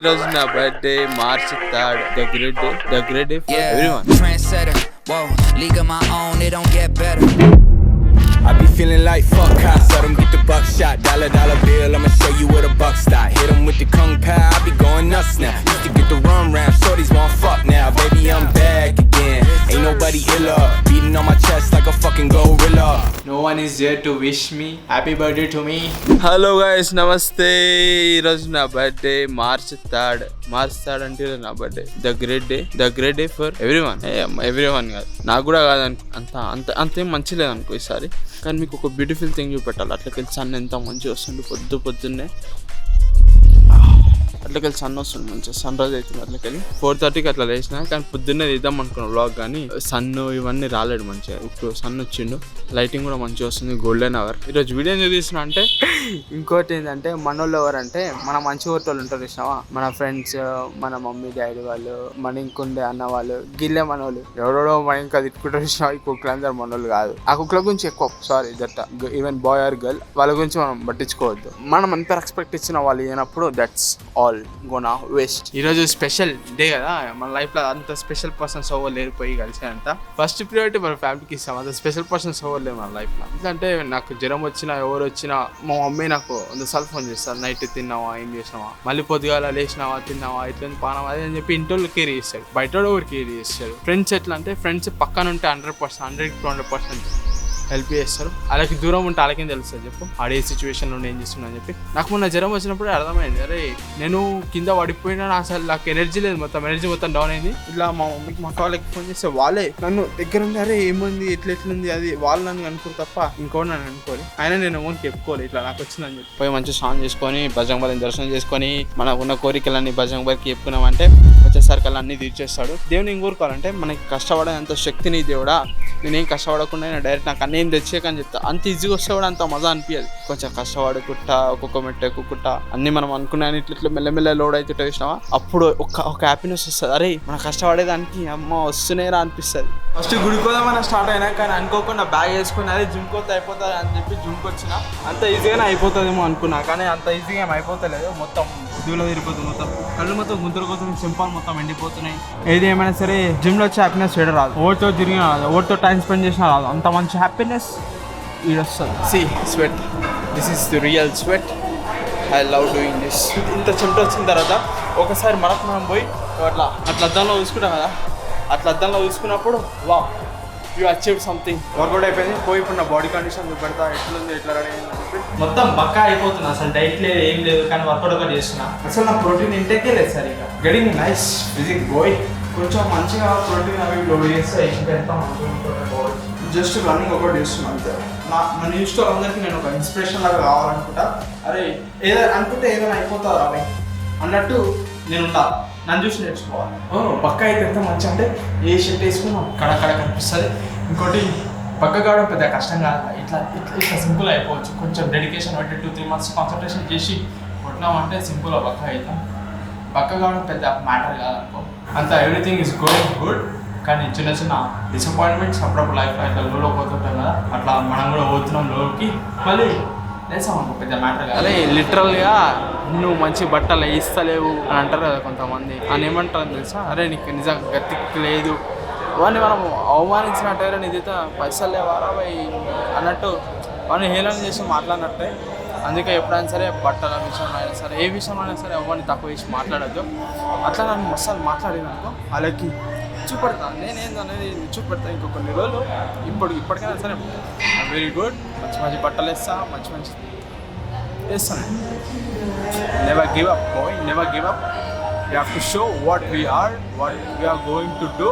రోజు నా birthday March 3rd, the great day for everyone. Trendsetter, whoa, league of my own, it don't get better. I be feeling like fuck cops, let them get the buckshot. Dollar bill, I'ma show you where the buck stop. Hit 'em with the kung pao, I be going nuts now. Used to get the run round, shorties want fuck now. Baby, I'm back again, ain't nobody iller. Beating on my chest like a fucking gorilla. No one is there to wish me happy birthday to me. Hello guys, నమస్తే. ఈరోజు నా birthday March 3rd అంటే నా birthday. The great day for everyone కాదు, నాకు కూడా కాదు. అంతేం మంచి లేదనుకో ఈసారి, కానీ మీకు ఒక బ్యూటిఫుల్ థింగ్ చూపెట్టాలి. అట్లకెళ్ళి సన్ ఎంత మంచిగా వస్తుంది పొద్దున్నే. అట్లకెళ్ళి సన్ వస్తుంది, మంచిగా సన్ రైజ్ అవుతుంది. అట్లకెళ్ళి 4:30కి అట్లా లేచిన, కానీ పొద్దున్నే తీద్దాం అనుకున్నాను వ్లాగ్, కానీ సన్ ఇవన్నీ రాలేడు మంచిగా. ఇప్పుడు సన్ వచ్చిండు, లైటింగ్ కూడా మంచిగా వస్తుంది, గోల్డెన్ అవర్. ఈరోజు వీడియో ఎందుకు తీస్తున్నా అంటే, ఇంకోటి ఏంటంటే మనోళ్ళు ఎవరంటే మన మంచి వాళ్ళు ఉంటారు చూసినావా, మన ఫ్రెండ్స్, మన మమ్మీ డాడీ వాళ్ళు, మన ఇంకుండే అన్న వాళ్ళు, గిల్లే మనోళ్ళు. ఎవడో మన ఇంకా తిట్టుకుంటారు చూసినావా, ఈ కుక్కలు అందరు మనోళ్ళు కాదు. ఆ కుక్కల గురించి ఎక్కువ సారీ that even boy or girl, వాళ్ళ గురించి మనం పట్టించుకోవద్దు. మనం ఎంత రెస్పెక్ట్ ఇచ్చిన వాళ్ళు అయినప్పుడు దట్స్ ఆల్ గోనా వేస్ట్. ఈరోజు స్పెషల్ డే కదా మన లైఫ్ లో. అంత స్పెషల్ పర్సన్స్ ఎవరు లేరు పోయి కలిసి, అంత ఫస్ట్ ప్రియారిటీ మన ఫ్యామిలీకి ఇస్తాం. అంత స్పెషల్ పర్సన్స్ ఎవరు లేరు మన లైఫ్ లో. ఎందుకంటే నాకు జ్వరం వచ్చినా, ఎవరు వచ్చినా, మా మమ్మీ నాకు 100 సార్లు ఫోన్ చేస్తారు, నైట్ తిన్నావా, ఏం చేసినావా, మళ్ళీ పొద్దుగాల లేచినావా, తిన్నావా, ఇట్లా పానవా అని చెప్పి ఇంట్లో కేర్ చేస్తాడు, బయట ఎవరు కేర్ చేస్తాడు. ఫ్రెండ్స్ ఎట్లా అంటే, ఫ్రెండ్స్ పక్కన ఉంటే 100%, 100% హెల్ప్ చేస్తారు. అలాగే దూరం ఉంటే అలాగే తెలుస్తుంది చెప్పు ఆడే సిచ్యువేషన్లో ఏం చేస్తున్నా అని చెప్పి. నాకు మొన్న జ్వరం వచ్చినప్పుడు అర్థమైంది, అరే నేను కింద పడిపోయినా, అసలు నాకు ఎనర్జీ లేదు, ఎనర్జీ మొత్తం డౌన్ అయింది. ఇట్లా మా మమ్మీకి మా వాళ్ళకి ఫోన్ చేస్తే వాళ్ళే నన్ను దగ్గర ఉండి, అరే ఏముంది ఎట్లెట్లుంది అది, వాళ్ళు నన్ను అనుకోరు తప్ప ఇంకోటి నన్ను అనుకోని. అయినా నేను ఓన్కి చెప్పుకోవాలి ఇట్లా నాకు వచ్చిందని చెప్పి. పోయి మంచి స్నానం చేసుకొని బజరంగ్ బలిని దర్శనం చేసుకొని మనకు ఉన్న కోరికలన్నీ బజరంగ్ బలికి చెప్పుకున్నామంటే వచ్చేసరికి అలా అన్నీ తీర్చేస్తాడు. దేవుని ఏం కోరుకోవాలంటే, మనకి కష్టపడేంత శక్తిని దేవుడా, నేనేం కష్టపడకుండా డైరెక్ట్ నాకు అన్నీ ఏం తెచ్చేకని చెప్తా. అంత ఈజీగా వస్తే కూడా అంత మజా అనిపించదు. కొంచెం కష్టపడుకుంటా, ఒక్కొక్క మెట్టు ఎక్కుకుంటా, అన్ని మనం అనుకున్నాను ఇట్లా మెల్లమెల్ల లోడ్ అయితే వేసినావా, అప్పుడు ఒక హ్యాపీనెస్ వస్తుంది. అరే మన కష్టపడేదానికి అమ్మ వస్తున్నాయిరా అనిపిస్తుంది. ఫస్ట్ గుడికోదామని స్టార్ట్ అయినా, కానీ అనుకోకుండా బ్యాగ్ వేసుకుని అదే జిమ్కి వస్తే అయిపోతుంది అని చెప్పి జిమ్కి వచ్చిన. అంత ఈజీగానే అయిపోతుందేమో అనుకున్నా, కానీ అంత ఈజీగా ఏమి అయిపోతలేదు. మొత్తం దూలో తిరిగిపోతుంది, మొత్తం కళ్ళు మొత్తం గుంతులు పోతున్నాయి, సింపాలు మొత్తం ఎండిపోతున్నాయి. ఏది ఏమైనా సరే జిమ్లో వచ్చే హ్యాపీనెస్ ఏడ రాదు, ఓడితో తిరిగిన రాదు, ఓడితో టైం స్పెండ్ చేసినా రాదు. అంత మంచి హ్యాపీనెస్ ఈడొస్తుంది. See sweat, this is the real sweat. I love doing this. ఇంత చెమట వచ్చిన తర్వాత ఒకసారి మనకు మనం పోయి అట్లా అద్దంలో చూసుకుంటాం కదా, అట్లా అద్దంలో చూసుకున్నప్పుడు వా యూ అచీవ్ సంథింగ్. వర్కౌట్ అయిపోయింది. పోయి ఇప్పుడు నా బాడీ కండిషన్ చూపెడతా, ఎట్లుంది, ఎట్లా రెడీ అయింది అని చెప్పి. మొత్తం బక్కా అయిపోతున్నా, అసలు డైట్ లేదు, ఏం లేదు, కానీ వర్కౌట్ ఒకటి చేస్తున్నా. అసలు నా ప్రోటీన్ ఇంటేకే లేదు సార్. ఇక గెటింగ్ నైస్ ఫిజిక్ బాయ్. కొంచెం మంచిగా ప్రోటీన్ అవి లోడ్ చేస్తే ఇంకా ఎంత మంచిగా ఉంటుంది బాడీ. జస్ట్ రన్నింగ్ ఒకటి చేస్తున్నాను అంతే. నన్ను చూస్తే అందరికీ నేను ఒక ఇన్స్పిరేషన్ లాగా కావాలనుకుంటా. అరే ఏదైనా అనుకుంటే ఏదైనా అయిపోతుందా రావి అన్నట్టు నేను ఉంటాను. నన్ను చూసి నేర్చుకోవాలి. పక్క అయితే ఎంత మంచి అంటే, ఏ షర్ట్ వేసుకున్నా కడకడ కనిపిస్తుంది. ఇంకోటి పక్క కావడం పెద్ద కష్టం కాదు, ఇట్లా సింపుల్ అయిపోవచ్చు. కొంచెం డెడికేషన్ పెట్టి 2-3 months కాన్సన్ట్రేషన్ చేసి కొట్టినామంటే సింపుల్గా పక్క అవుతాం. పక్క కావడం పెద్ద మ్యాటర్ కాదనుకో. అంత ఎవ్రీథింగ్ ఈజ్ గోయింగ్ గుడ్, కానీ చిన్న చిన్న డిసప్పాయింట్మెంట్స్ అప్పుడప్పుడు లైఫ్లో ఇట్లా లోలో పోతుంటాం కదా, అట్లా మనం కూడా పోతున్నాం లోకి, మళ్ళీ లేసామనుకో పెద్ద మ్యాటర్ కాదు. అదే లిటరల్గా నువ్వు మంచి బట్టలు వేయిస్తలేవు అని అంటారు కదా కొంతమంది. అని ఏమంటారని తెలుసా, అరే నీకు నిజంగా గతికి లేదు, వాడిని మనం అవమానించినట్టే, నిజంగా పైసలు లేవారా అన్నట్టు వాడిని హేళన చేసి మాట్లాడినట్టే. అందుకే ఎప్పుడైనా సరే బట్టల విషయంలో అయినా సరే, ఏ విషయంలో అయినా సరే ఎవరిని తక్కువ వేసి మాట్లాడద్దు. అట్లా నన్ను మసాలు మాట్లాడినానుకో వాళ్ళకి చూపెడతాను, నేనేందనేది చూపెడతా. ఇంకో కొన్ని రోజులు ఇప్పటికైనా సరే వెరీ గుడ్, మంచి బట్టలు వేస్తా, మంచి వేస్తాను. Never give up boy, never give up. You have to show what we are going to do.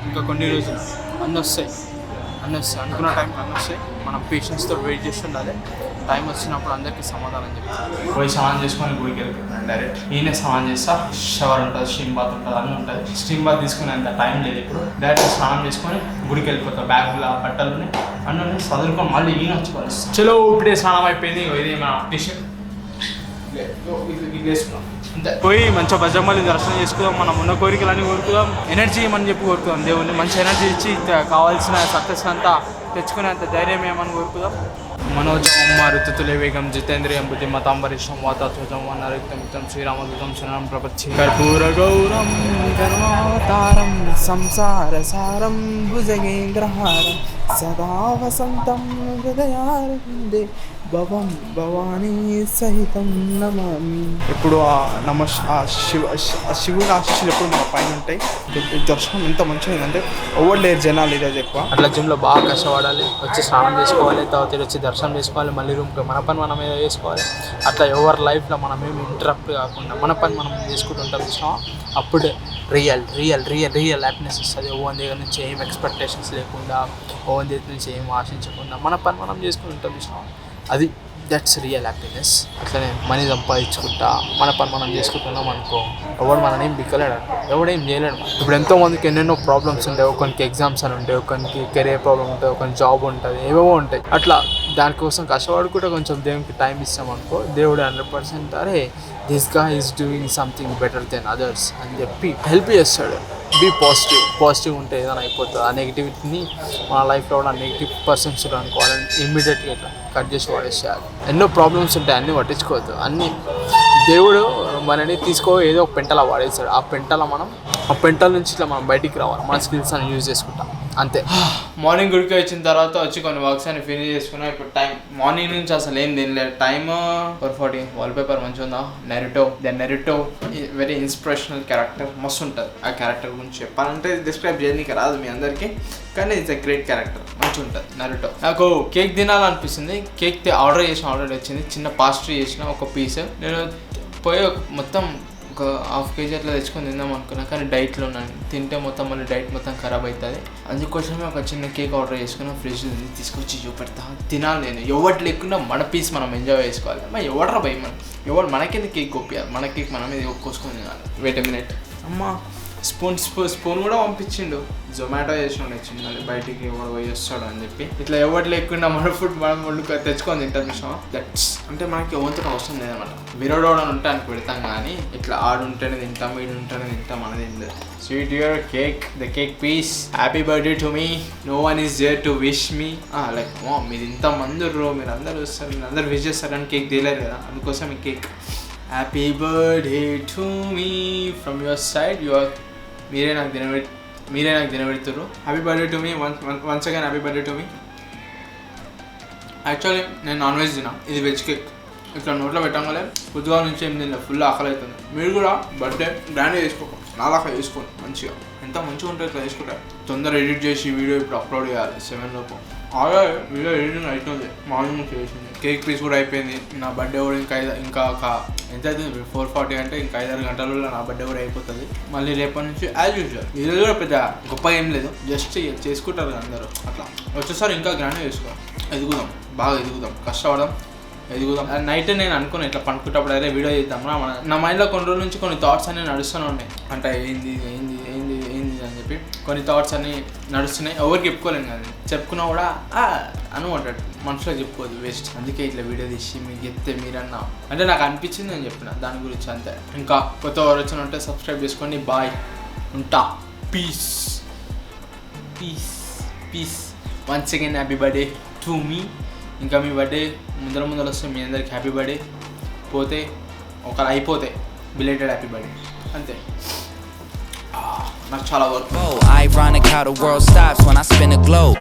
ఇంకా కొన్ని రోజులు అన్నీ వస్తాయి, అనుకున్న టైంకి అన్నీ వస్తాయి. మనం పేషెన్స్తో వెయిట్ చేసి ఉండాలి. టైం వచ్చినప్పుడు అందరికీ సమాధానం చెప్తాను. పోయి స్నానం చేసుకొని గుడికి వెళ్ళిపోతాను డైరెక్ట్. నేనే స్నానం చేస్తా, షవర్ ఉంటుంది, స్టీమ్ బాత్ ఉంటుంది, అన్నీ ఉంటుంది. స్టీమ్ బాత్ తీసుకునేంత టైం లేదు ఇప్పుడు. డైరెక్ట్ స్నానం చేసుకొని గుడికి వెళ్ళిపోతా. బ్యాగ్లో బట్టలు అన్నీ చదువుకొని మళ్ళీ ఈయన వచ్చుకోవాలి. చలో ఇప్పుడే స్నానం అయిపోయింది. ఇది మన టీషర్ట్ వేసుకున్నాం అంతే. పోయి మంచిగా బజరంగబలి దర్శనం చేసుకుందాం, మనం ఉన్న కోరికలన్నీ కోరుకుందాం, ఎనర్జీ ఏమని చెప్పి కోరుకుందాం. దేవుని మంచి ఎనర్జీ ఇచ్చి కావాల్సిన సక్సెస్ అంతా తెచ్చుకునేంత ధైర్యం ఏమని కోరుకుందాం. మనోజం ఋతుతులే వేగం జితేంద్రియం బుద్ధిమతాంబరీషం వాతాత్వజం వనరిక్తం శ్రీరామదూతం శరణం ప్రపచ్చి కర్పూర గౌరం కరుణావతారం సంసార సారం భుజగేంద్రహారం సదా వసంతం హృదయారవిందే భవం భవానీ సహితం నమామి. ఇప్పుడు శివుని ఆశీస్సులు ఎప్పుడు మన పైన ఉంటాయి. దర్శనం ఎంత మంచిగా ఉందంటే ఎవరు లేరు జనాలు ఈరోజు ఎక్కువ. అట్లా జిమ్లో బాగా కష్టపడాలి, వచ్చి స్నానం చేసుకోవాలి, తర్వాత వచ్చి దర్శనం చేసుకోవాలి, మళ్ళీ రూమ్కి మన పని మనం ఏదో చేసుకోవాలి. అట్లా ఎవరి లైఫ్లో మనం ఏమి ఇంటరప్ట్ కాకుండా మన పని మనం చేసుకుంటుంటాం చూసినా అప్పుడే real real real real happiness వస్తుంది. ఓన్ దగ్గర నుంచి ఏం ఎక్స్పెక్టేషన్స్ లేకుండా, ఓన్ దగ్గర నుంచి ఏం ఆశించకుండా మన పని మనం చేసుకుంటుంటాం చూసినా అది దట్స్ రియల్ హ్యాపీనెస్. అట్లనే మనీ సంపాదించుకుంటా మన పని మనం చేసుకుంటున్నాం అనుకో ఎవడు మనని ఏం బిక్కలేడు అనుకో, ఎవడేం చేయలేడు. ఇప్పుడు ఎంతోమందికి ఎన్నెన్నో ప్రాబ్లమ్స్ ఉంటాయి. ఒకరికి ఎగ్జామ్స్ అని ఉంటాయి, ఒకరికి కెరీర్ ప్రాబ్లమ్ ఉంటుంది, ఒకరికి జాబ్ ఉంటుంది, ఏవేవో ఉంటాయి. అట్లా దానికోసం కష్టపడుకుంటే కొంచెం దేవునికి టైం ఇస్తాం అనుకో, దేవుడు 100% అరే దిస్ గా is doing something better than others అని చెప్పి హెల్ప్ చేస్తాడు. బీ పాజిటివ్ ఉంటే ఏదైనా అయిపోతుంది. ఆ నెగిటివిటీని మన లైఫ్లో కూడా నెగిటివ్ పర్సన్స్ అనుకోవాలని ఇమ్మీడియట్గా ఇట్లా కట్ చేసి పడేసేయాలి. ఎన్నో ప్రాబ్లమ్స్ ఉంటాయి, అన్నీ పట్టించుకోవద్దు. అన్నీ దేవుడు మనని ఏదో ఒక పెంటలా వాడేస్తాడు. ఆ పెంటల నుంచి ఇట్లా మనం బయటికి రావాలి, మన స్కిల్స్ అని యూజ్ చేసుకుంటాం అంతే. మార్నింగ్ గుడికి వచ్చిన తర్వాత వచ్చి కొన్ని వర్క్స్ అని ఫినిష్ చేసుకున్నాం. ఇప్పుడు టైం మార్నింగ్ నుంచి అసలు ఏం తినలేదు. టైమ్ 4:40. వాల్పేపర్ మంచిగా ఉందా? నెరుటో వెరీ ఇన్స్పిరేషనల్ క్యారెక్టర్, మస్తు ఉంటుంది. ఆ క్యారెక్టర్ గురించి చెప్పాలంటే డిస్క్రైబ్ చేయడానికి రాదు మీ అందరికీ, కానీ ఇట్స్ ఎ గ్రేట్ క్యారెక్టర్, మంచిగా ఉంటుంది నెరుటో. నాకు కేక్ తినాలనిపిస్తుంది. కేక్ ఆర్డర్ వచ్చింది. చిన్న పాస్ట్రీ చేసిన ఒక పీస్. నేను పోయి మొత్తం ఒక 1/2 kg అట్లా తెచ్చుకొని తిందాం అనుకున్నా, కానీ డైట్లో ఉన్నాను. తింటే మొత్తం మళ్ళీ డైట్ మొత్తం ఖరాబ్ అవుతుంది. అందుకోసమే ఒక చిన్న కేక్ ఆర్డర్ చేసుకుని ఫ్రిడ్జ్ తీసుకొచ్చి చూపెడతా తినాలి. నేను ఎవరు లేకుండా మన పీస్ మనం ఎంజాయ్ చేసుకోవాలి. మరి ఎవడరా భయ ఎవరు మనకేంది కేక్ కొప్పియాలి, మన కేక్ మనం మీద కోసుకొని తినాలి. Wait a minute. అమ్మ స్పూన్ కూడా పంపించిండు. జొమాటో చేసినాడు చిన్నది, బయటికి ఎవడు పోయి వస్తాడు అని చెప్పి. ఇట్లా ఎవరు లేకుండా మన ఫుడ్ మనం తెచ్చుకొని తింటాం చూసాం. దట్స్ అంటే మనకి ఎవరితో అవసరం లేదన్నమాట. విరోడోడని ఉంటే అని పెడతాం, కానీ ఇట్లా ఆడుంటేనే తింటాం, వీడు ఉంటేనే తింటాం అనేది ఏం లేదు. Sweet your cake, the cake piece. Happy birthday to me, no one is there to wish me. Like మీరు ఇంతమంది మీరు అందరూ వస్తారు, మీరు అందరు విష్ చేస్తారని కేక్ తీయలేరు కదా, అందుకోసం ఈ cake. Happy birthday to me from your side. మీరే నాకు తినబెడుతున్నారు. Happy birthday to me once again. Happy birthday to me. Actually నేను నాన్ వెజ్ తినా, ఇది వెజ్ కేక్. ఇట్లా నోట్లో పెట్టంగానే పొద్దుగా నుంచి ఏం తినలేదు, ఫుల్ ఆకలి అవుతుంది. మీరు కూడా బర్త్డే గ్రాండ్గా చేసుకోండి, నాలాగా చేసుకోండి మంచిగా. ఎంత మంచిగా ఉంటుంది ఇట్లా చేసుకుంటారు. తొందర ఎడిట్ చేసి వీడియో ఇప్పుడు అప్లోడ్ చేయాలి 7 లోపు. ఆల్రెడీ వీడియో ఎడిటింగ్ అవుతుంది, మార్నింగ్ చేసింది. కేక్ పీస్ కూడా అయిపోయింది. నా బర్త్డే కూడా ఇంకా ఎంత అవుతుంది 4:40 అంటే ఇంకా 5-6 గంటలలో నా బర్త్డే కూడా అయిపోతుంది. మళ్ళీ రేపటి నుంచి యాజ్ యూజువల్. ఈరోజు కూడా పెద్ద గొప్ప ఏం లేదు, జస్ట్ చేసుకుంటారు అందరూ. అట్లా వచ్చేసారి ఇంకా గ్రాండ్గా చేసుకోవాలి. బాగా ఎదుగుదాం, కష్టపడదాం, ఎదుగుదాం. నైట్ నేను అనుకున్నాను ఇట్లా పనుకుంటప్పుడు అయితే వీడియో చేద్దాం. నా మైండ్లో కొన్ని రోజుల నుంచి కొన్ని థాట్స్ అన్నీ నడుస్తూనే ఉన్నాయి. అంటే ఏంది అని చెప్పి కొన్ని థాట్స్ అన్నీ నడుస్తున్నాయి. ఎవరికి చెప్పుకోలేను కానీ చెప్పుకున్నా కూడా అనుకుంటాడు, మనుషులకు చెప్పుకోదు, వేస్ట్. అందుకే ఇట్లా వీడియో తీసి మీకు చెప్తే మీరన్నా అంటే నాకు అనిపించింది అని చెప్పిన దాని గురించి అంతే. ఇంకా కొత్త ఎవరు వచ్చిన ఉంటే సబ్స్క్రైబ్ చేసుకోండి. బాయ్, ఉంటా. Peace. Once again happy birthday to me. ఇంకా మీ బర్త్డే ముందర వస్తే మీ అందరికి హ్యాపీ బర్త్డే. పోతే ఒకరు అయిపోతే బిలేటెడ్ హ్యాపీ బర్త్డే అంతే. నాకు చాలా work. Ironic how the world stops when I spin a globe.